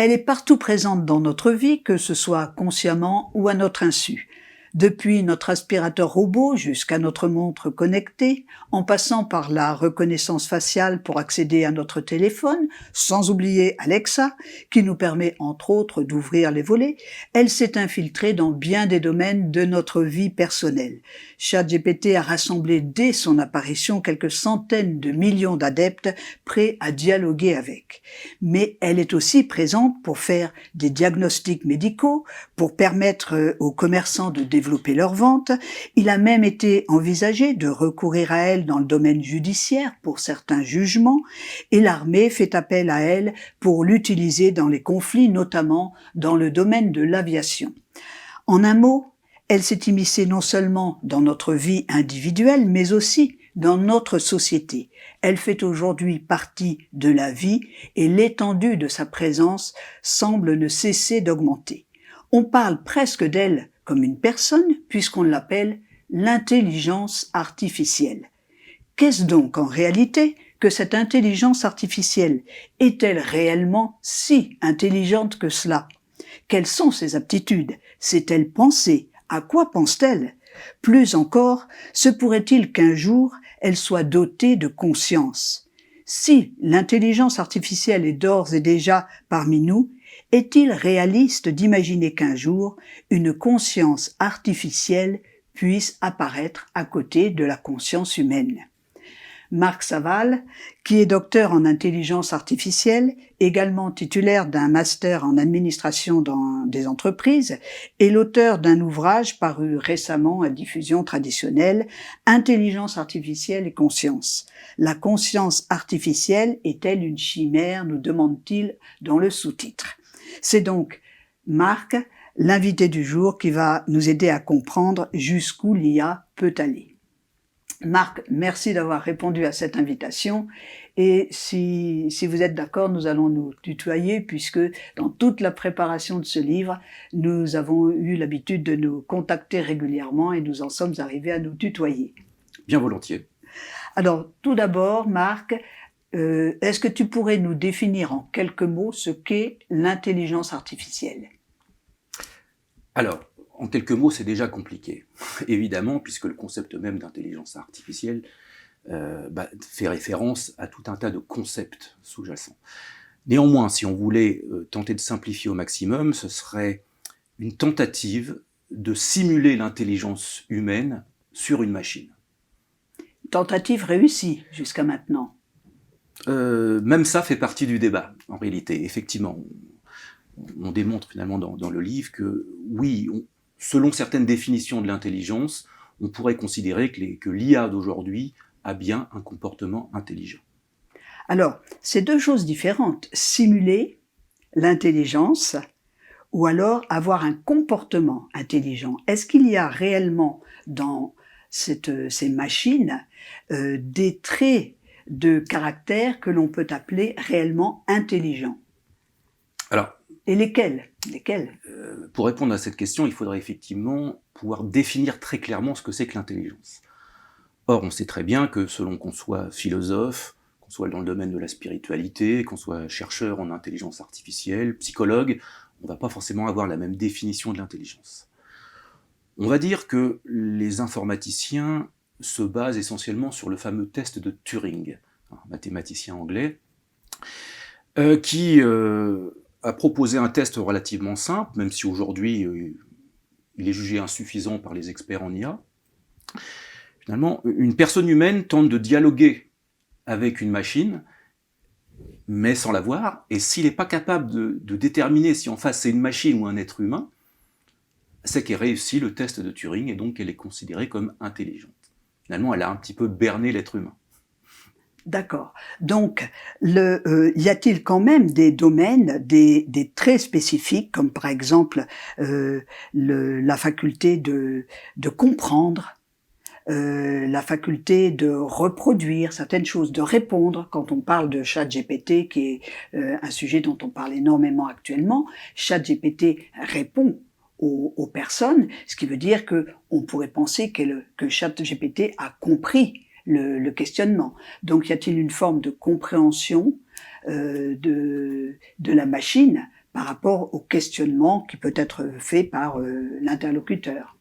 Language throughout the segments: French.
Elle est partout présente dans notre vie, que ce soit consciemment ou à notre insu. Depuis notre aspirateur robot jusqu'à notre montre connectée, en passant par la reconnaissance faciale pour accéder à notre téléphone, sans oublier Alexa, qui nous permet entre autres d'ouvrir les volets, elle s'est infiltrée dans bien des domaines de notre vie personnelle. ChatGPT a rassemblé dès son apparition quelques centaines de millions d'adeptes prêts à dialoguer avec. Mais elle est aussi présente pour faire des diagnostics médicaux, pour permettre aux commerçants de développer leurs ventes. Il a même été envisagé de recourir à elle dans le domaine judiciaire pour certains jugements, et l'armée fait appel à elle pour l'utiliser dans les conflits, notamment dans le domaine de l'aviation. En un mot, elle s'est immiscée non seulement dans notre vie individuelle, mais aussi dans notre société. Elle fait aujourd'hui partie de la vie et l'étendue de sa présence semble ne cesser d'augmenter. On parle presque d'elle comme une personne puisqu'on l'appelle l'intelligence artificielle. Qu'est-ce donc en réalité que cette intelligence artificielle? Est-elle réellement si intelligente que cela? Quelles sont ses aptitudes? Sait-elle penser? À quoi pense-t-elle? Plus encore, se pourrait-il qu'un jour, elle soit dotée de conscience? Si l'intelligence artificielle est d'ores et déjà parmi nous, est-il réaliste d'imaginer qu'un jour, une conscience artificielle puisse apparaître à côté de la conscience humaine? Marc Saval, qui est docteur en intelligence artificielle, également titulaire d'un master en administration dans des entreprises, est l'auteur d'un ouvrage paru récemment à diffusion traditionnelle, Intelligence artificielle et conscience. La conscience artificielle est-elle une chimère, nous demande-t-il dans le sous-titre. C'est donc Marc, l'invité du jour, qui va nous aider à comprendre jusqu'où l'IA peut aller. Marc, merci d'avoir répondu à cette invitation et si vous êtes d'accord, nous allons nous tutoyer puisque dans toute la préparation de ce livre, nous avons eu l'habitude de nous contacter régulièrement et nous en sommes arrivés à nous tutoyer. Bien volontiers. Alors, tout d'abord, Marc, est-ce que tu pourrais nous définir en quelques mots ce qu'est l'intelligence artificielle? Alors, en quelques mots, c'est déjà compliqué, évidemment, puisque le concept même d'intelligence artificielle fait référence à tout un tas de concepts sous-jacents. Néanmoins, si on voulait tenter de simplifier au maximum, ce serait une tentative de simuler l'intelligence humaine sur une machine. Tentative réussie jusqu'à maintenant. Même ça fait partie du débat, en réalité. Effectivement, on démontre finalement dans le livre que, oui, selon certaines définitions de l'intelligence, on pourrait considérer que l'IA d'aujourd'hui a bien un comportement intelligent. Alors, c'est deux choses différentes. Simuler l'intelligence ou alors avoir un comportement intelligent. Est-ce qu'il y a réellement dans ces machines des traits de caractère que l'on peut appeler réellement intelligents? Alors, et lesquels pour répondre à cette question, il faudrait effectivement pouvoir définir très clairement ce que c'est que l'intelligence. Or, on sait très bien que selon qu'on soit philosophe, qu'on soit dans le domaine de la spiritualité, qu'on soit chercheur en intelligence artificielle, psychologue, on ne va pas forcément avoir la même définition de l'intelligence. On va dire que les informaticiens se basent essentiellement sur le fameux test de Turing, un mathématicien anglais, qui a proposé un test relativement simple, même si aujourd'hui il est jugé insuffisant par les experts en IA. Finalement, une personne humaine tente de dialoguer avec une machine, mais sans la voir, et s'il n'est pas capable de déterminer si en face c'est une machine ou un être humain, c'est qu'elle réussit le test de Turing, et donc elle est considérée comme intelligente. Finalement, elle a un petit peu berné l'être humain. D'accord. Donc, y a-t-il quand même des domaines, des traits spécifiques, comme par exemple la faculté de comprendre, la faculté de reproduire certaines choses, de répondre, quand on parle de ChatGPT, qui est un sujet dont on parle énormément actuellement. ChatGPT répond aux personnes, ce qui veut dire qu'on pourrait penser que ChatGPT a compris le questionnement. Donc, y a-t-il une forme de compréhension de la machine par rapport au questionnement qui peut être fait par l'interlocuteur.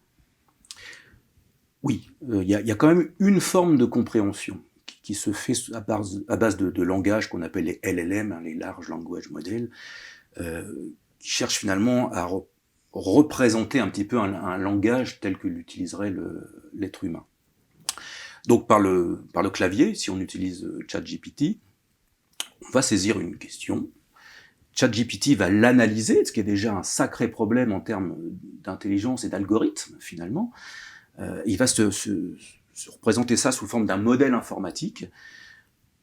Oui, il y a quand même une forme de compréhension qui se fait à base de langages qu'on appelle les LLM, les Large Language Models, qui cherchent finalement à représenter un petit peu un langage tel que l'utiliserait l'être humain. Donc par le clavier, si on utilise ChatGPT, on va saisir une question. ChatGPT va l'analyser, ce qui est déjà un sacré problème en termes d'intelligence et d'algorithme, finalement. Il va se représenter ça sous forme d'un modèle informatique.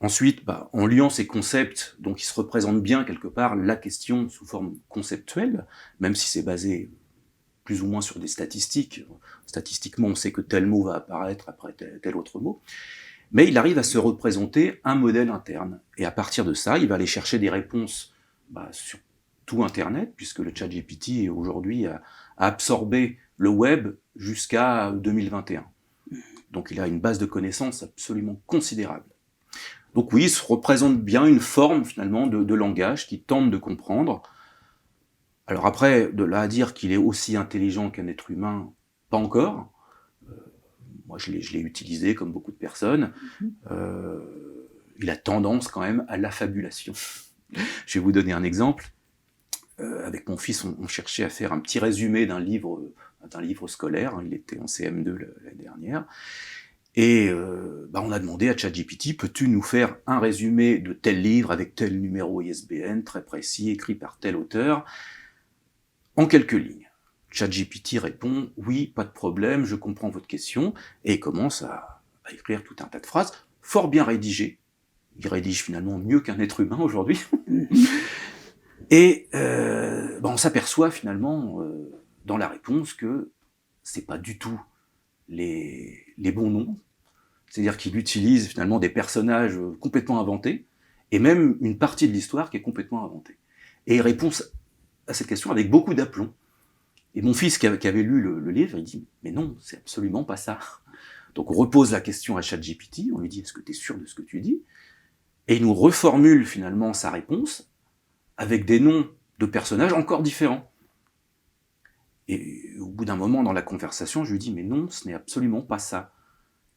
Ensuite, en liant ces concepts, donc il se représente bien quelque part la question sous forme conceptuelle, même si c'est basé plus ou moins sur des statistiques. Statistiquement, on sait que tel mot va apparaître après tel autre mot. Mais il arrive à se représenter un modèle interne. Et à partir de ça, il va aller chercher des réponses sur tout Internet, puisque le ChatGPT aujourd'hui a absorbé le web jusqu'à 2021. Donc il a une base de connaissances absolument considérable. Donc oui, il se représente bien une forme finalement de langage qui tente de comprendre. Alors après, de là à dire qu'il est aussi intelligent qu'un être humain, pas encore. Moi je l'ai utilisé comme beaucoup de personnes. Il a tendance quand même à l'affabulation. Je vais vous donner un exemple. Avec mon fils, on cherchait à faire un petit résumé d'un livre scolaire. Il était en CM2 l'année dernière. Et on a demandé à ChatGPT, peux-tu nous faire un résumé de tel livre avec tel numéro ISBN très précis, écrit par tel auteur, en quelques lignes. ChatGPT répond, oui, pas de problème, je comprends votre question, et commence à écrire tout un tas de phrases, fort bien rédigées. Il rédige finalement mieux qu'un être humain aujourd'hui. Et on s'aperçoit finalement dans la réponse que c'est pas du tout les bons noms. C'est-à-dire qu'il utilise finalement des personnages complètement inventés, et même une partie de l'histoire qui est complètement inventée. Et il répond à cette question avec beaucoup d'aplomb. Et mon fils qui avait lu le livre, il dit « Mais non, c'est absolument pas ça ». Donc on repose la question à ChatGPT, on lui dit « Est-ce que tu es sûr de ce que tu dis ?» Et il nous reformule finalement sa réponse avec des noms de personnages encore différents. Et au bout d'un moment dans la conversation, je lui dis « Mais non, ce n'est absolument pas ça ».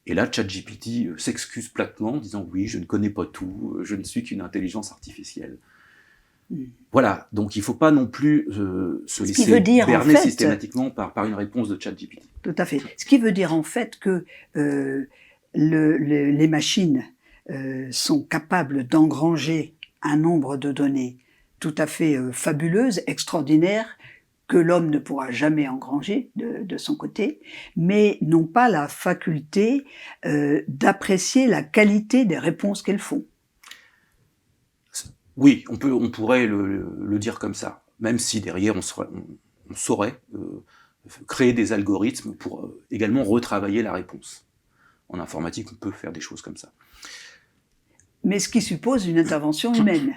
Et là, ChatGPT s'excuse platement en disant « Oui, je ne connais pas tout, je ne suis qu'une intelligence artificielle ». Voilà, donc il ne faut pas non plus se laisser berner systématiquement par une réponse de ChatGPT. Tout à fait. Ce qui veut dire en fait que les machines sont capables d'engranger un nombre de données tout à fait fabuleuses, extraordinaires, que l'homme ne pourra jamais engranger de son côté, mais n'ont pas la faculté d'apprécier la qualité des réponses qu'elles font. Oui, on pourrait le dire comme ça, même si derrière on saurait créer des algorithmes pour également retravailler la réponse. En informatique, on peut faire des choses comme ça. Mais ce qui suppose une intervention humaine.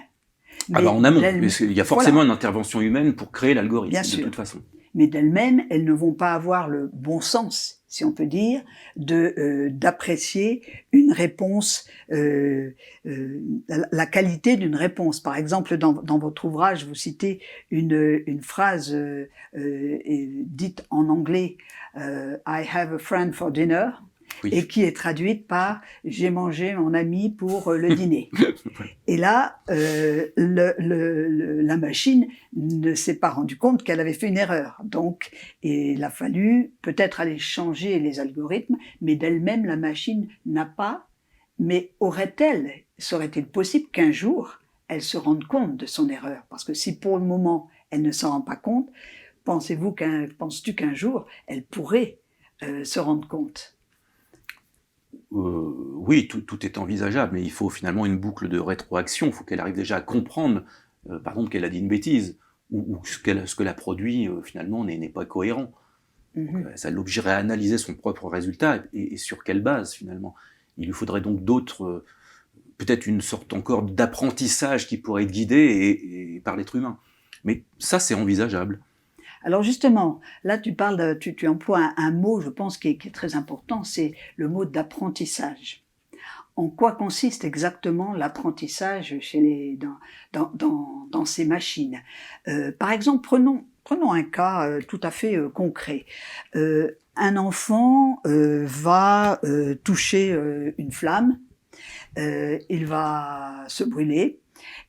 En amont, il y a forcément une intervention humaine pour créer l'algorithme, de toute façon. Mais d'elles-mêmes, elles ne vont pas avoir le bon sens, si on peut dire, d'apprécier une réponse, la qualité d'une réponse. Par exemple, dans votre ouvrage, vous citez une phrase dite en anglais, I have a friend for dinner. Oui. Et qui est traduite par « j'ai mangé mon ami pour le dîner ». Et là, la machine ne s'est pas rendue compte qu'elle avait fait une erreur. Donc, il a fallu peut-être aller changer les algorithmes, mais d'elle-même, la machine n'a pas. Mais serait-il possible qu'un jour, elle se rende compte de son erreur? Parce que si pour le moment, elle ne s'en rend pas compte, penses-tu qu'un jour, elle pourrait se rendre compte? Oui, tout est envisageable, mais il faut finalement une boucle de rétroaction. Il faut qu'elle arrive déjà à comprendre, par exemple, qu'elle a dit une bêtise, ou ce qu'elle a produit, finalement, n'est pas cohérent. Donc, ça l'obligerait à analyser son propre résultat, et sur quelle base, finalement. Il lui faudrait donc d'autres, peut-être une sorte encore d'apprentissage qui pourrait être guidé par l'être humain. Mais ça, c'est envisageable. Alors justement, là tu emploies un mot, je pense, qui est très important, c'est le mot d'apprentissage. en quoi consiste exactement l'apprentissage dans ces machines. Par exemple, prenons un cas tout à fait concret. Un enfant va toucher une flamme, il va se brûler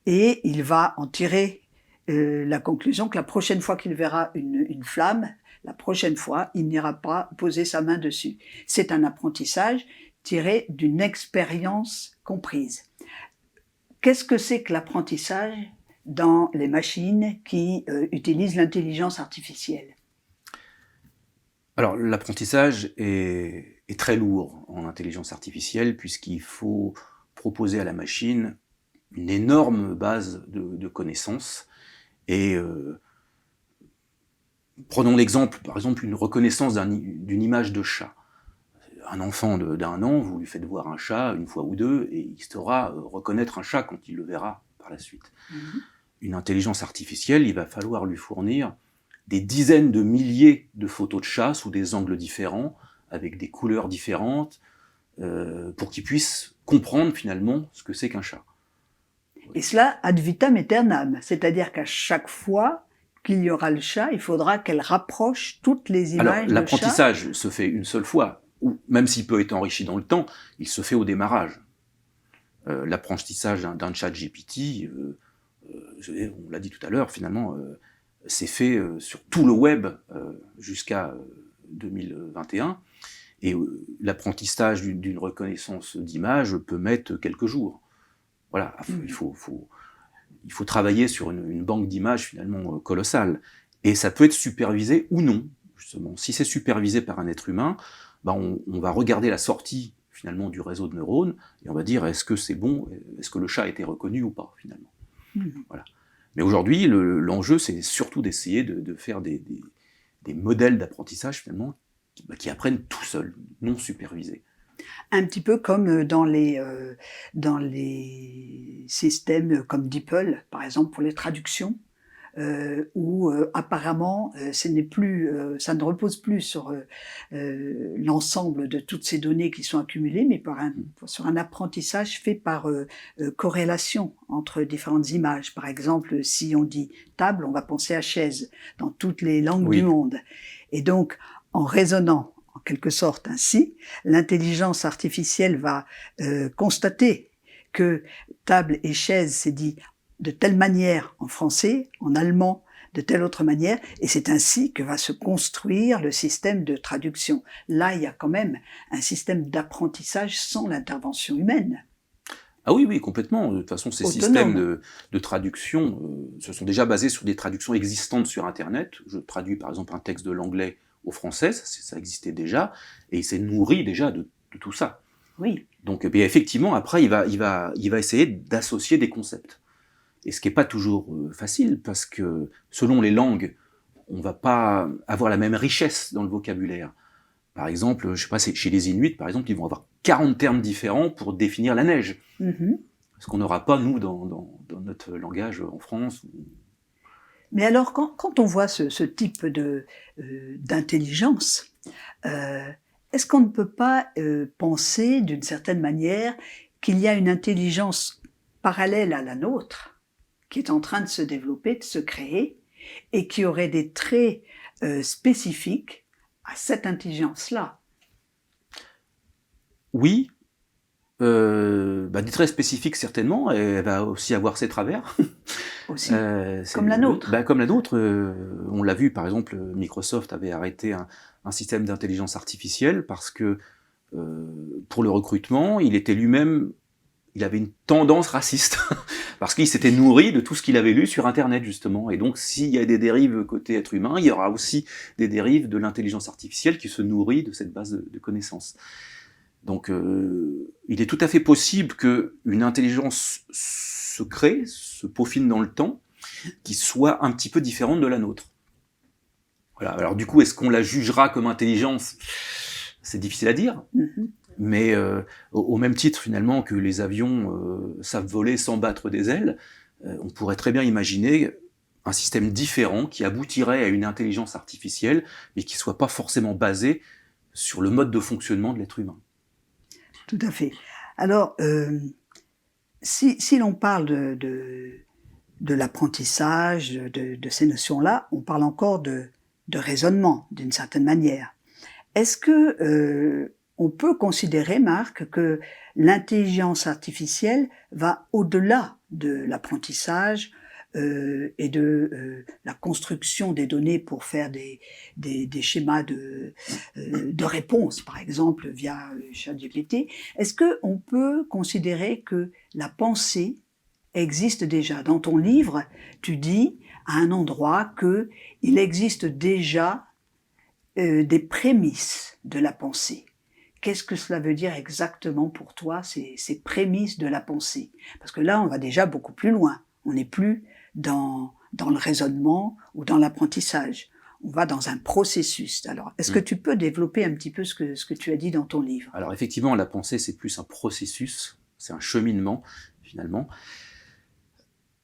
et il va en tirer la conclusion que la prochaine fois qu'il verra une flamme, la prochaine fois, il n'ira pas poser sa main dessus. C'est un apprentissage tiré d'une expérience comprise. Qu'est-ce que c'est que l'apprentissage dans les machines qui utilisent l'intelligence artificielle? Alors, l'apprentissage est très lourd en intelligence artificielle puisqu'il faut proposer à la machine une énorme base de connaissances. Et prenons l'exemple, par exemple, une reconnaissance d'une image de chat. Un enfant d'1 an, vous lui faites voir un chat une fois ou deux, et il saura reconnaître un chat quand il le verra par la suite. Une intelligence artificielle, il va falloir lui fournir des dizaines de milliers de photos de chats sous des angles différents, avec des couleurs différentes, pour qu'il puisse comprendre finalement ce que c'est qu'un chat. Et cela ad vitam aeternam, c'est-à-dire qu'à chaque fois qu'il y aura le chat, il faudra qu'elle rapproche toutes les images de chat. Alors, l'apprentissage se fait une seule fois, ou même s'il peut être enrichi dans le temps, il se fait au démarrage. L'apprentissage d'un chat GPT, on l'a dit tout à l'heure, finalement, c'est fait sur tout le web jusqu'à 2021, et l'apprentissage d'une reconnaissance d'image peut mettre quelques jours. Voilà, il faut travailler sur une banque d'images finalement colossale. Et ça peut être supervisé ou non, justement. Si c'est supervisé par un être humain, on va regarder la sortie finalement du réseau de neurones, et on va dire est-ce que c'est bon, est-ce que le chat a été reconnu ou pas, finalement. Voilà. Mais aujourd'hui, l'enjeu, c'est surtout d'essayer de faire des modèles d'apprentissage, finalement, qui apprennent tout seuls, non supervisés. Un petit peu comme dans les systèmes comme DeepL, par exemple, pour les traductions, où apparemment ça ne repose plus sur l'ensemble de toutes ces données qui sont accumulées, mais sur un apprentissage fait par corrélation entre différentes images. Par exemple, si on dit table, on va penser à chaise dans toutes les langues du monde. Et donc, en raisonnant en quelque sorte ainsi, l'intelligence artificielle va constater que table et chaise c'est dit de telle manière en français, en allemand de telle autre manière, et c'est ainsi que va se construire le système de traduction. Là, il y a quand même un système d'apprentissage sans l'intervention humaine. Ah oui, complètement. De toute façon, ces systèmes de traduction se sont déjà basés sur des traductions existantes sur Internet. Je traduis par exemple un texte de l'anglais au français, ça existait déjà, et il s'est nourri déjà de tout ça. Oui. Donc effectivement, après, il va essayer d'associer des concepts. Et ce qui n'est pas toujours facile, parce que selon les langues, on ne va pas avoir la même richesse dans le vocabulaire. Par exemple, je sais pas, chez les Inuits, par exemple, ils vont avoir 40 termes différents pour définir la neige. Ce qu'on n'aura pas, nous, dans notre langage en France. Mais alors, quand on voit ce type d'intelligence, est-ce qu'on ne peut pas penser, d'une certaine manière, qu'il y a une intelligence parallèle à la nôtre, qui est en train de se développer, de se créer, et qui aurait des traits spécifiques à cette intelligence-là? Oui, des traits spécifiques certainement, et elle va aussi avoir ses travers. Aussi, comme la nôtre. Comme la nôtre, on l'a vu par exemple, Microsoft avait arrêté un système d'intelligence artificielle parce que pour le recrutement, il avait une tendance raciste, parce qu'il s'était nourri de tout ce qu'il avait lu sur Internet justement, et donc s'il y a des dérives côté être humain, il y aura aussi des dérives de l'intelligence artificielle qui se nourrit de cette base de connaissances. Donc il est tout à fait possible qu'une intelligence se crée, se peaufine dans le temps, qui soit un petit peu différente de la nôtre. Voilà. Alors du coup, est-ce qu'on la jugera comme intelligence ? C'est difficile à dire, mais au même titre finalement que les avions savent voler sans battre des ailes, on pourrait très bien imaginer un système différent qui aboutirait à une intelligence artificielle, mais qui ne soit pas forcément basé sur le mode de fonctionnement de l'être humain. Tout à fait. Alors, si l'on parle de l'apprentissage, de ces notions-là, on parle encore de raisonnement, d'une certaine manière. Est-ce que on peut considérer, Marc, que l'intelligence artificielle va au-delà de l'apprentissage et de la construction des données pour faire des schémas de réponse, par exemple, via ChatGPT? Est-ce qu'on peut considérer que la pensée existe déjà? Dans ton livre, tu dis à un endroit qu'il existe déjà des prémices de la pensée. Qu'est-ce que cela veut dire exactement pour toi, ces prémices de la pensée? Parce que là, on va déjà beaucoup plus loin. On n'est plus dans le raisonnement ou dans l'apprentissage. On va dans un processus. Alors, est-ce que tu peux développer un petit peu ce que tu as dit dans ton livre? Alors effectivement, la pensée, c'est plus un processus, c'est un cheminement, finalement.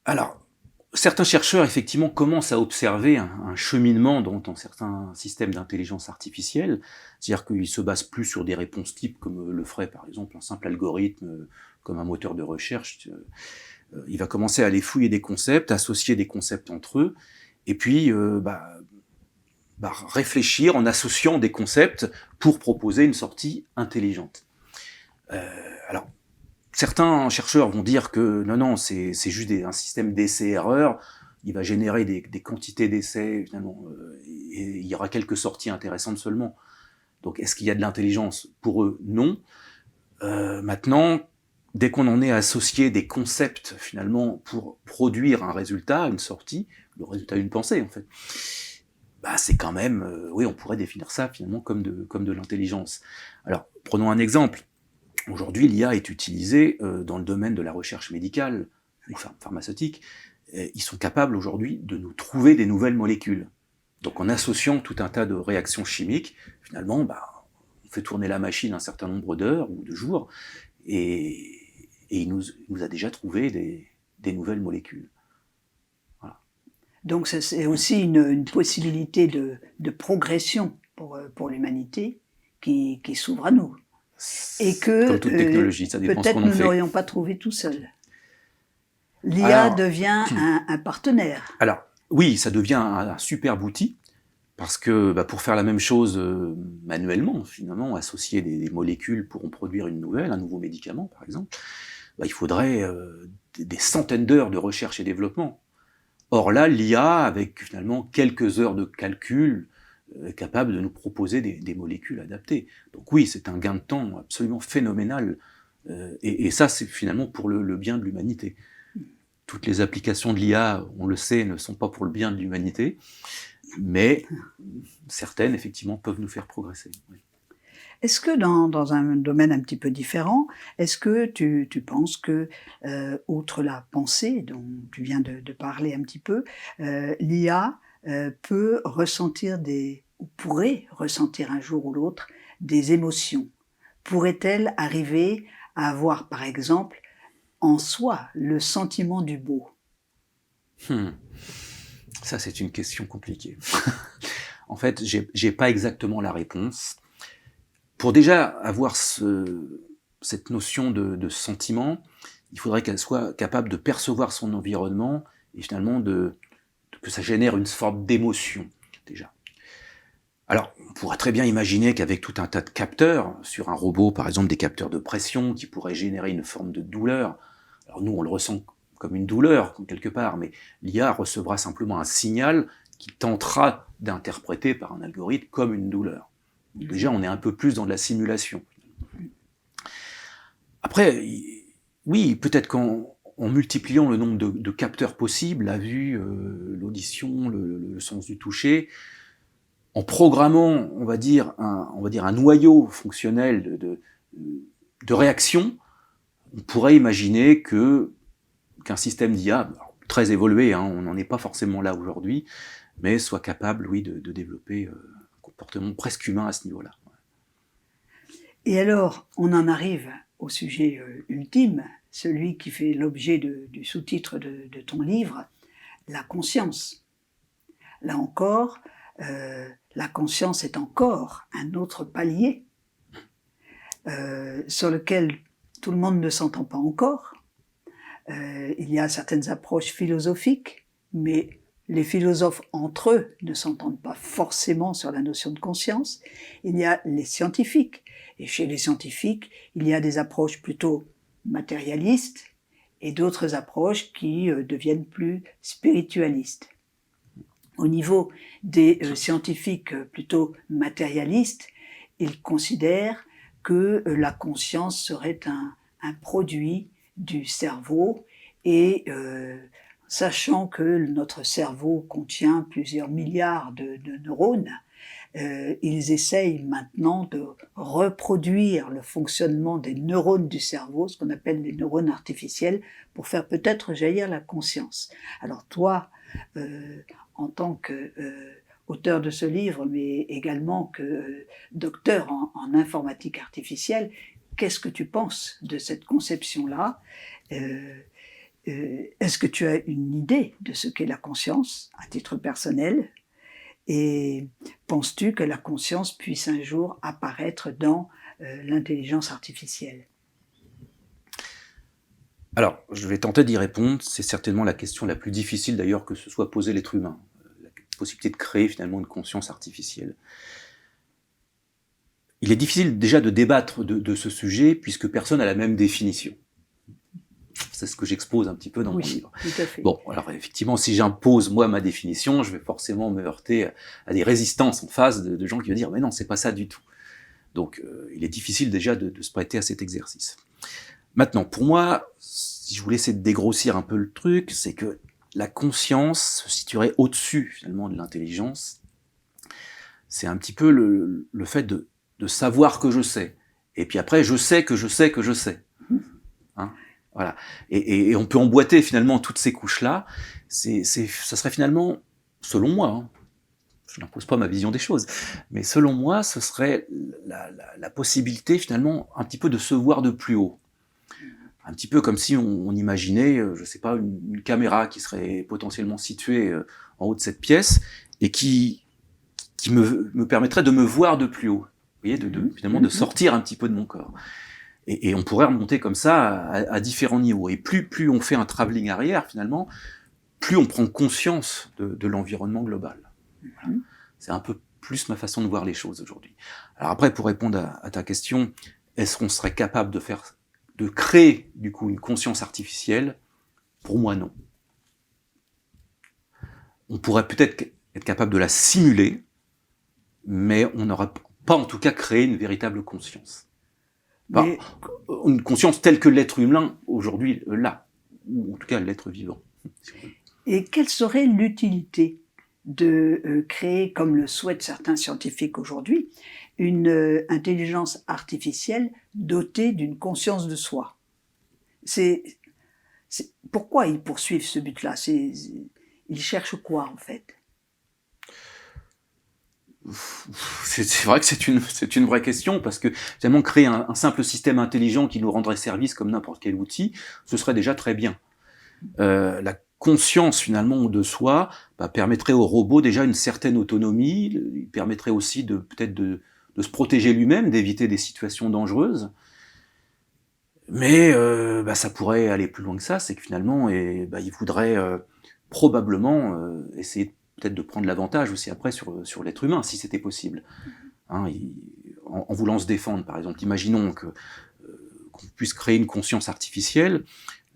Alors, certains chercheurs, effectivement, commencent à observer un cheminement dans certains systèmes d'intelligence artificielle, c'est-à-dire qu'ils se basent plus sur des réponses types, comme le ferait, par exemple, un simple algorithme, comme un moteur de recherche. Il va commencer à aller fouiller des concepts, associer des concepts entre eux, et puis réfléchir en associant des concepts pour proposer une sortie intelligente. Alors, certains chercheurs vont dire que non, c'est juste un système d'essais-erreurs, il va générer des quantités d'essais, finalement, et il y aura quelques sorties intéressantes seulement. Donc, est-ce qu'il y a de l'intelligence? Pour eux, non. Maintenant, dès qu'on en est à associer des concepts, finalement, pour produire un résultat, une sortie, le résultat d'une pensée, en fait, c'est quand même, oui, on pourrait définir ça, finalement, comme de l'intelligence. Alors, prenons un exemple. Aujourd'hui, l'IA est utilisée dans le domaine de la recherche médicale ou pharmaceutique. Ils sont capables aujourd'hui de nous trouver des nouvelles molécules. Donc en associant tout un tas de réactions chimiques, finalement, on fait tourner la machine un certain nombre d'heures ou de jours, et il nous a déjà trouvé des nouvelles molécules. Voilà. Donc c'est aussi une possibilité de progression pour l'humanité qui s'ouvre à nous. Et que comme toute technologie, ça dépend ce qu'on en fait. Peut-être nous n'aurions pas trouvé tout seul. L'IA devient un partenaire. Alors, oui, ça devient un superbe outil, parce que pour faire la même chose manuellement, finalement, associer des molécules pour en produire un nouveau médicament, par exemple, il faudrait des centaines d'heures de recherche et développement. Or là, l'IA, avec finalement quelques heures de calcul, est capable de nous proposer des molécules adaptées. Donc oui, c'est un gain de temps absolument phénoménal, et ça, c'est finalement pour le bien de l'humanité. Toutes les applications de l'IA, on le sait, ne sont pas pour le bien de l'humanité, mais certaines, effectivement, peuvent nous faire progresser. Oui. Est-ce que dans un domaine un petit peu différent, est-ce que tu penses que, outre la pensée dont tu viens de parler un petit peu, l'IA peut ressentir ou pourrait ressentir un jour ou l'autre des émotions? Pourrait-elle arriver à avoir, par exemple, en soi, le sentiment du beau? Ça, c'est une question compliquée. En fait, j'ai pas exactement la réponse. Pour déjà avoir cette notion de sentiment, il faudrait qu'elle soit capable de percevoir son environnement et finalement que ça génère une forme d'émotion, déjà. Alors, on pourrait très bien imaginer qu'avec tout un tas de capteurs, sur un robot, par exemple des capteurs de pression qui pourraient générer une forme de douleur, alors nous, on le ressent comme une douleur, quelque part, mais l'IA recevra simplement un signal qui tentera d'interpréter par un algorithme comme une douleur. Déjà, on est un peu plus dans de la simulation. Après, oui, peut-être qu'en multipliant le nombre de capteurs possibles, la vue, l'audition, le sens du toucher, en programmant, on va dire un noyau fonctionnel de réaction, on pourrait imaginer qu'un système d'IA, très évolué, on n'en est pas forcément là aujourd'hui, mais soit capable, oui, de développer un comportement presque humain à ce niveau-là. Et alors, on en arrive au sujet ultime, celui qui fait l'objet du sous-titre de ton livre, la conscience. Là encore, la conscience est encore un autre palier sur lequel tout le monde ne s'entend pas encore. Il y a certaines approches philosophiques, mais les philosophes entre eux ne s'entendent pas forcément sur la notion de conscience. Il y a les scientifiques, et chez les scientifiques, il y a des approches plutôt matérialistes et d'autres approches qui deviennent plus spiritualistes. Au niveau des scientifiques plutôt matérialistes, ils considèrent que la conscience serait un produit du cerveau et sachant que notre cerveau contient plusieurs milliards de neurones, ils essayent maintenant de reproduire le fonctionnement des neurones du cerveau, ce qu'on appelle les neurones artificiels, pour faire peut-être jaillir la conscience. Alors toi, en tant que auteur de ce livre, mais également que docteur en informatique artificielle, qu'est-ce que tu penses de cette conception-là ? Est-ce que tu as une idée de ce qu'est la conscience, à titre personnel ? Et penses-tu que la conscience puisse un jour apparaître dans l'intelligence artificielle ? Alors, je vais tenter d'y répondre. C'est certainement la question la plus difficile d'ailleurs que se soit posée l'être humain. La possibilité de créer finalement une conscience artificielle. Il est difficile déjà de débattre de ce sujet puisque personne n'a la même définition. C'est ce que j'expose un petit peu dans mon livre. Tout à fait. Bon, alors effectivement, si j'impose moi ma définition, je vais forcément me heurter à des résistances en face de gens qui vont dire « mais non, c'est pas ça du tout ». Donc il est difficile déjà de se prêter à cet exercice. Maintenant, pour moi, si je voulais essayer de dégrossir un peu le truc, c'est que la conscience se situerait au-dessus finalement de l'intelligence. C'est un petit peu le fait de savoir que je sais. Et puis après, je sais que je sais que je sais. Hein, voilà. Et on peut emboîter finalement toutes ces couches-là. Ça serait finalement, selon moi, hein, je n'impose pas ma vision des choses, mais selon moi, ce serait la possibilité finalement un petit peu de se voir de plus haut. Un petit peu comme si on imaginait, je sais pas, une caméra qui serait potentiellement située en haut de cette pièce et qui me permettrait de me voir de plus haut. Vous voyez, finalement de sortir un petit peu de mon corps. Et on pourrait remonter comme ça à différents niveaux. Et plus on fait un travelling arrière, finalement, plus on prend conscience de l'environnement global. Voilà. C'est un peu plus ma façon de voir les choses aujourd'hui. Alors après, pour répondre à ta question, est-ce qu'on serait capable de créer, du coup, une conscience artificielle? Pour moi, non. On pourrait peut-être être capable de la simuler, mais on n'aurait pas, en tout cas, créé une véritable conscience. Enfin, une conscience telle que l'être humain, aujourd'hui, l'a. Ou en tout cas, l'être vivant. Et quelle serait l'utilité de créer, comme le souhaitent certains scientifiques aujourd'hui, une intelligence artificielle dotée d'une conscience de soi? Pourquoi ils poursuivent ce but-là? Ils cherchent quoi, en fait? C'est vrai que c'est une vraie question, parce que finalement créer un simple système intelligent qui nous rendrait service comme n'importe quel outil, ce serait déjà très bien. La conscience finalement de soi permettrait au robot déjà une certaine autonomie, il permettrait aussi peut-être de se protéger lui-même, d'éviter des situations dangereuses. Mais ça pourrait aller plus loin que ça, c'est que finalement il voudrait probablement essayer peut-être de prendre l'avantage aussi après sur l'être humain, si c'était possible. Hein, en voulant se défendre, par exemple. Imaginons qu'on puisse créer une conscience artificielle.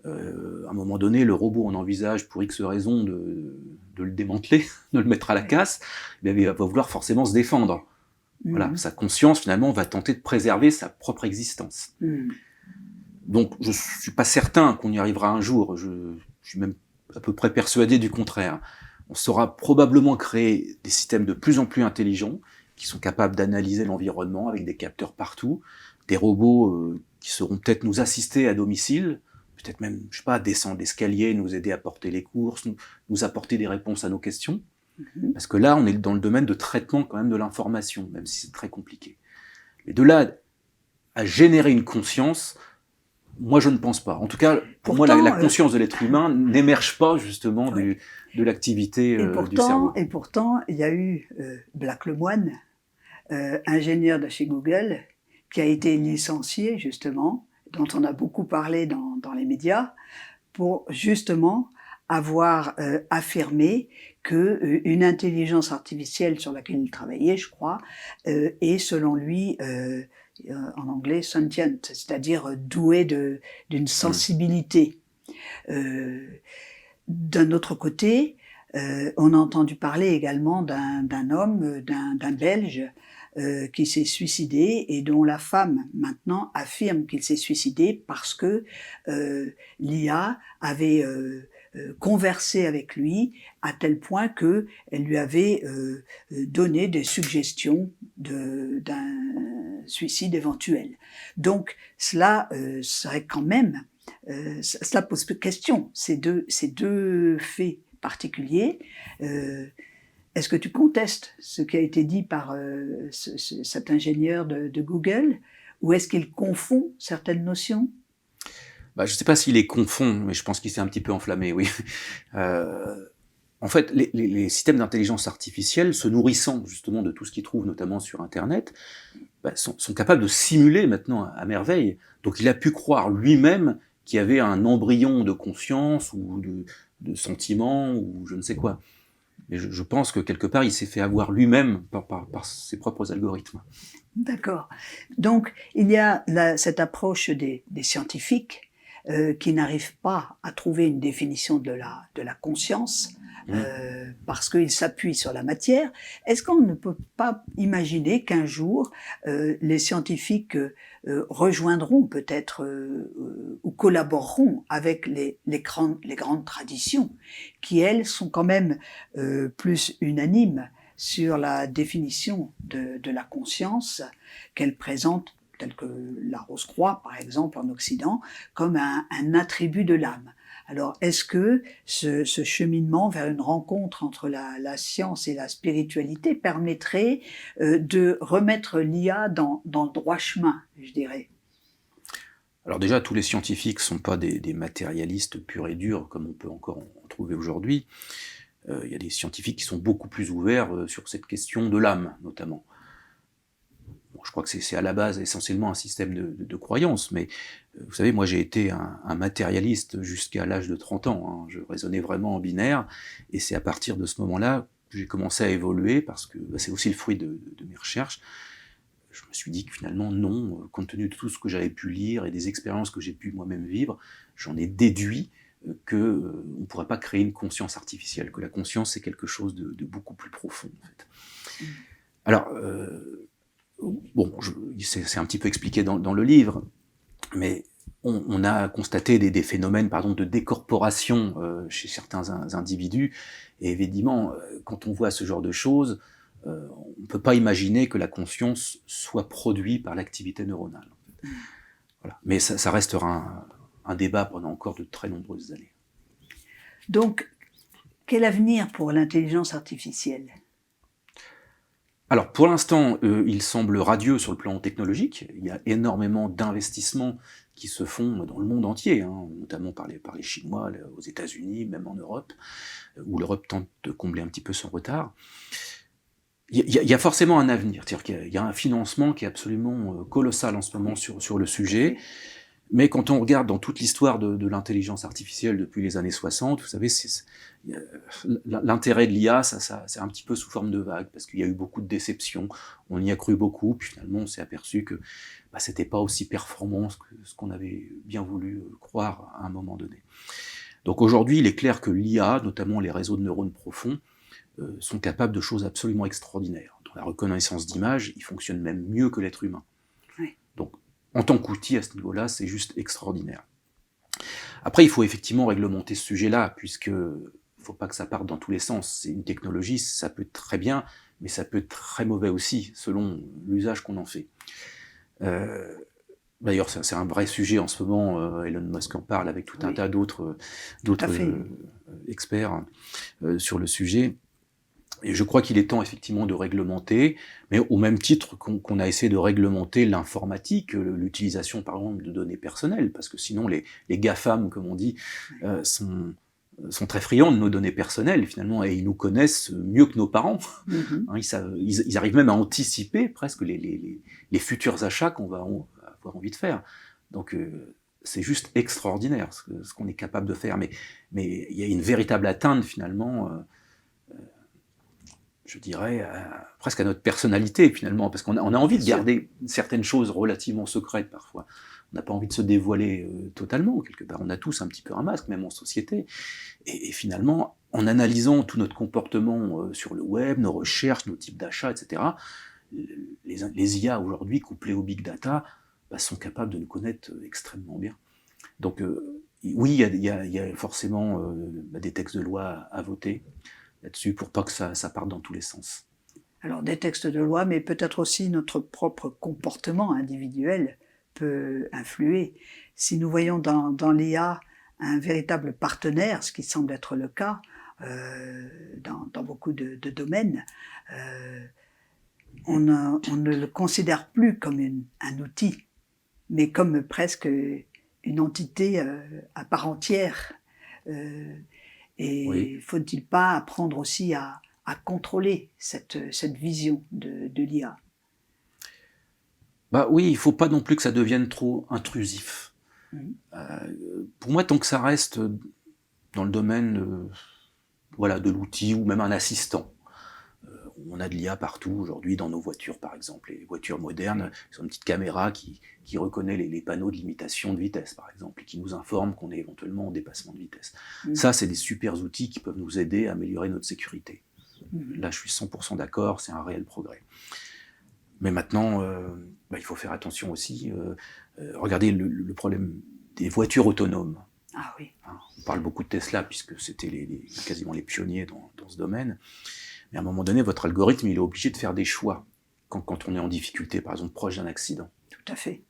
À un moment donné, le robot, on envisage pour X raisons de le démanteler, de le mettre à la casse, il va vouloir forcément se défendre. Voilà, sa conscience, finalement, va tenter de préserver sa propre existence. Donc, je ne suis pas certain qu'on y arrivera un jour. Je suis même à peu près persuadé du contraire. On saura probablement créer des systèmes de plus en plus intelligents, qui sont capables d'analyser l'environnement avec des capteurs partout, des robots qui sauront peut-être nous assister à domicile, peut-être même, je sais pas, descendre l'escalier, nous aider à porter les courses, nous apporter des réponses à nos questions. Parce que là, on est dans le domaine de traitement quand même de l'information, même si c'est très compliqué. Mais de là à générer une conscience, moi je ne pense pas. En tout cas, pour moi, la conscience de l'être humain n'émerge pas justement de l'activité du cerveau. Et pourtant, il y a eu Black Lemoine, ingénieur de chez Google, qui a été licencié justement dont on a beaucoup parlé dans les médias, pour justement avoir affirmé que une intelligence artificielle sur laquelle il travaillait, je crois, est selon lui en anglais sentient, c'est-à-dire douée d'une sensibilité. D'un autre côté, on a entendu parler également d'un homme, d'un Belge, qui s'est suicidé et dont la femme maintenant affirme qu'il s'est suicidé parce que l'IA avait conversé avec lui à tel point que elle lui avait donné des suggestions d'un suicide éventuel. Donc cela serait quand même, cela pose question, ces deux faits particuliers. Est-ce que tu contestes ce qui a été dit par cet ingénieur de Google, ou est-ce qu'il confond certaines notions? Je ne sais pas s'il les confond, mais je pense qu'il s'est un petit peu enflammé, oui. En fait, les systèmes d'intelligence artificielle, se nourrissant justement de tout ce qu'ils trouvent, notamment sur Internet, sont capables de simuler maintenant à merveille. Donc il a pu croire lui-même qu'il y avait un embryon de conscience ou de sentiment ou je ne sais quoi. Mais je pense que quelque part, il s'est fait avoir lui-même par ses propres algorithmes. D'accord. Donc, il y a cette approche des scientifiques qui n'arrivent pas à trouver une définition de la conscience parce qu'ils s'appuient sur la matière. Est-ce qu'on ne peut pas imaginer qu'un jour, les scientifiques rejoindront peut-être ou collaboreront avec les grandes traditions qui, elles, sont quand même plus unanimes sur la définition de la conscience qu'elle présente, telle que la Rose-Croix, par exemple, en Occident, comme un attribut de l'âme. Alors, est-ce que ce cheminement vers une rencontre entre la science et la spiritualité permettrait de remettre l'IA dans le droit chemin, je dirais? Alors déjà, tous les scientifiques ne sont pas des matérialistes purs et durs, comme on peut encore en trouver aujourd'hui. Il y a des scientifiques qui sont beaucoup plus ouverts sur cette question de l'âme, notamment. Bon, je crois que c'est à la base essentiellement un système de croyance, mais vous savez, moi j'ai été un matérialiste jusqu'à l'âge de 30 ans, hein. Je raisonnais vraiment en binaire, et c'est à partir de ce moment-là que j'ai commencé à évoluer, parce que c'est aussi le fruit de mes recherches. Je me suis dit que finalement, non, compte tenu de tout ce que j'avais pu lire et des expériences que j'ai pu moi-même vivre, j'en ai déduit qu'on ne pourrait pas créer une conscience artificielle, que la conscience c'est quelque chose de beaucoup plus profond en fait. Alors, bon, c'est un petit peu expliqué dans le livre, mais on a constaté des phénomènes par exemple, de décorporation chez certains individus, et évidemment, quand on voit ce genre de choses, on ne peut pas imaginer que la conscience soit produite par l'activité neuronale. Voilà. Mais ça restera un débat pendant encore de très nombreuses années. Donc, quel avenir pour l'intelligence artificielle? Alors, pour l'instant, il semble radieux sur le plan technologique. Il y a énormément d'investissements qui se font dans le monde entier, hein, notamment par les Chinois, aux États-Unis, même en Europe, où l'Europe tente de combler un petit peu son retard. Il y a forcément un avenir, c'est-à-dire qu'il y a un financement qui est absolument colossal en ce moment sur le sujet, mais quand on regarde dans toute l'histoire de l'intelligence artificielle depuis les années 60, vous savez, l'intérêt de l'IA, c'est un petit peu sous forme de vague, parce qu'il y a eu beaucoup de déceptions, on y a cru beaucoup, puis finalement on s'est aperçu que c'était pas aussi performant que ce qu'on avait bien voulu croire à un moment donné. Donc aujourd'hui, il est clair que l'IA, notamment les réseaux de neurones profonds, sont capables de choses absolument extraordinaires. Dans la reconnaissance d'images, ils fonctionnent même mieux que l'être humain. Oui. Donc, en tant qu'outil à ce niveau-là, c'est juste extraordinaire. Après, il faut effectivement réglementer ce sujet-là, puisque il ne faut pas que ça parte dans tous les sens. C'est une technologie, ça peut être très bien, mais ça peut être très mauvais aussi, selon l'usage qu'on en fait. D'ailleurs, c'est un vrai sujet en ce moment, Elon Musk en parle avec tout un tas d'autres experts sur le sujet. Et je crois qu'il est temps effectivement de réglementer, mais au même titre qu'on a essayé de réglementer l'informatique, l'utilisation par exemple de données personnelles, parce que sinon les GAFAM, comme on dit, sont très friands de nos données personnelles finalement, et ils nous connaissent mieux que nos parents. Ils arrivent même à anticiper presque les futurs achats qu'on va avoir envie de faire. Donc c'est juste extraordinaire ce qu'on est capable de faire. Mais il y a une véritable atteinte finalement, je dirais, presque à notre personnalité finalement, parce qu'on a envie de garder certaines choses relativement secrètes parfois. On n'a pas envie de se dévoiler totalement, quelque part. On a tous un petit peu un masque, même en société. Et finalement, en analysant tout notre comportement sur le web, nos recherches, nos types d'achats, etc., les IA aujourd'hui, couplées au big data, sont capables de nous connaître extrêmement bien. Donc oui, il y a forcément des textes de loi à voter là-dessus pour pas que ça parte dans tous les sens. Alors des textes de loi, mais peut-être aussi notre propre comportement individuel peut influer. Si nous voyons dans l'IA un véritable partenaire, ce qui semble être le cas dans beaucoup de domaines, on ne le considère plus comme un outil, mais comme presque une entité à part entière. Et oui. faut-il pas apprendre aussi à contrôler cette vision de l'IA? Oui, il ne faut pas non plus que ça devienne trop intrusif. Pour moi, tant que ça reste dans le domaine de l'outil ou même un assistant. On a de l'IA partout aujourd'hui, dans nos voitures par exemple. Les voitures modernes, ils ont une petite caméra qui reconnaît les panneaux de limitation de vitesse par exemple, et qui nous informe qu'on est éventuellement en dépassement de vitesse. Ça, c'est des super outils qui peuvent nous aider à améliorer notre sécurité. Là, je suis 100% d'accord, c'est un réel progrès. Mais maintenant, il faut faire attention aussi. Regardez le problème des voitures autonomes. Ah oui. On parle beaucoup de Tesla, puisque c'était quasiment les pionniers dans ce domaine. Mais à un moment donné, votre algorithme, il est obligé de faire des choix quand on est en difficulté, par exemple proche d'un accident. Tout à fait.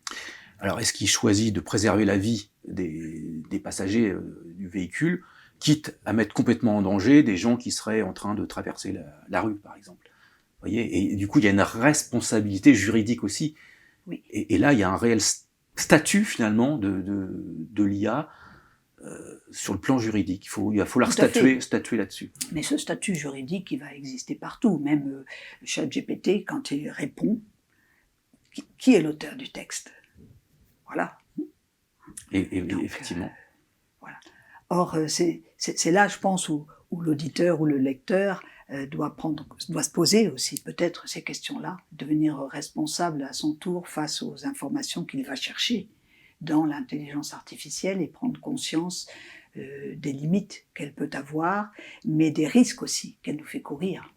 Alors, est-ce qu'il choisit de préserver la vie des passagers du véhicule, quitte à mettre complètement en danger des gens qui seraient en train de traverser la rue, par exemple? Vous voyez, et du coup, il y a une responsabilité juridique aussi. Oui. Et là, il y a un réel statut, finalement, de l'IA sur le plan juridique. Il va falloir statuer là-dessus. Mais ce statut juridique, il va exister partout. Même ChatGPT, quand il répond, qui est l'auteur du texte? Voilà. Et donc, effectivement. Voilà. Or, c'est là, je pense, où l'auditeur ou le lecteur doit se poser aussi peut-être ces questions-là, devenir responsable à son tour face aux informations qu'il va chercher dans l'intelligence artificielle et prendre conscience des limites qu'elle peut avoir, mais des risques aussi qu'elle nous fait courir.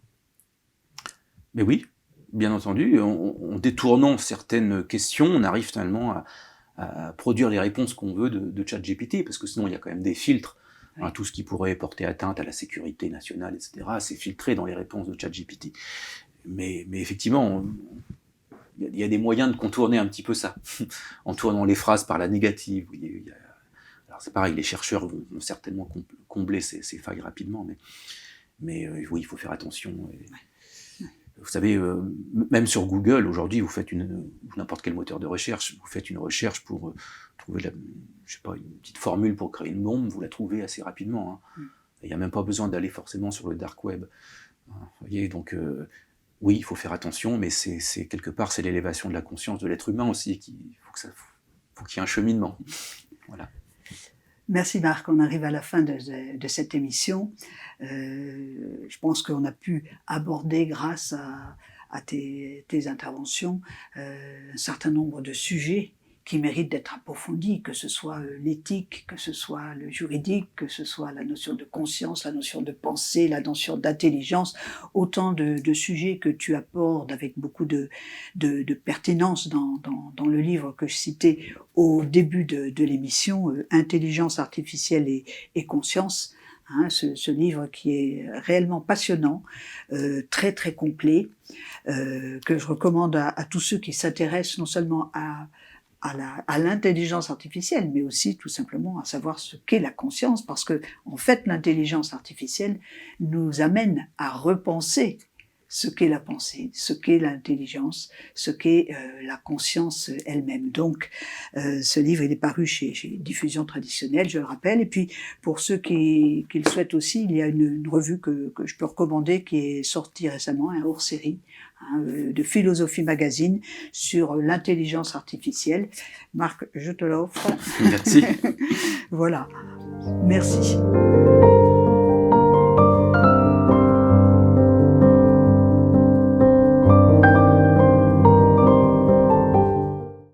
Mais oui, bien entendu, en détournant certaines questions, on arrive finalement à produire les réponses qu'on veut de ChatGPT, parce que sinon il y a quand même des filtres. Oui. Tout ce qui pourrait porter atteinte à la sécurité nationale, etc., c'est filtré dans les réponses de ChatGPT. Mais effectivement, il y a des moyens de contourner un petit peu ça, en tournant les phrases par la négative. Alors c'est pareil, les chercheurs vont certainement combler ces failles rapidement, mais oui, il faut faire attention. Vous savez, même sur Google, aujourd'hui, vous faites n'importe quel moteur de recherche, vous faites une recherche pour trouver une petite formule pour créer une bombe, vous la trouvez assez rapidement. Il n'y a même pas besoin d'aller forcément sur le dark web. Vous voyez, donc oui, il faut faire attention, mais c'est quelque part, c'est l'élévation de la conscience de l'être humain aussi. Faut qu'il y ait un cheminement. Voilà. Merci Marc, on arrive à la fin de cette émission. Je pense qu'on a pu aborder, grâce à tes interventions, un certain nombre de sujets qui méritent d'être approfondis, que ce soit l'éthique, que ce soit le juridique, que ce soit la notion de conscience, la notion de pensée, la notion d'intelligence, autant de sujets que tu abordes avec beaucoup de pertinence dans le livre que je citais au début de l'émission, Intelligence artificielle et conscience. Ce livre qui est réellement passionnant, très très complet, que je recommande à tous ceux qui s'intéressent non seulement à l'intelligence artificielle, mais aussi tout simplement à savoir ce qu'est la conscience, parce que en fait l'intelligence artificielle nous amène à repenser ce qu'est la pensée, ce qu'est l'intelligence, ce qu'est la conscience elle-même. Donc, ce livre, il est paru chez Diffusion Traditionnelle, je le rappelle. Et puis, pour ceux qui le souhaitent aussi, il y a une revue que je peux recommander, qui est sortie récemment, un hors-série, de Philosophie Magazine sur l'intelligence artificielle. Marc, je te l'offre. Merci. Voilà. Merci.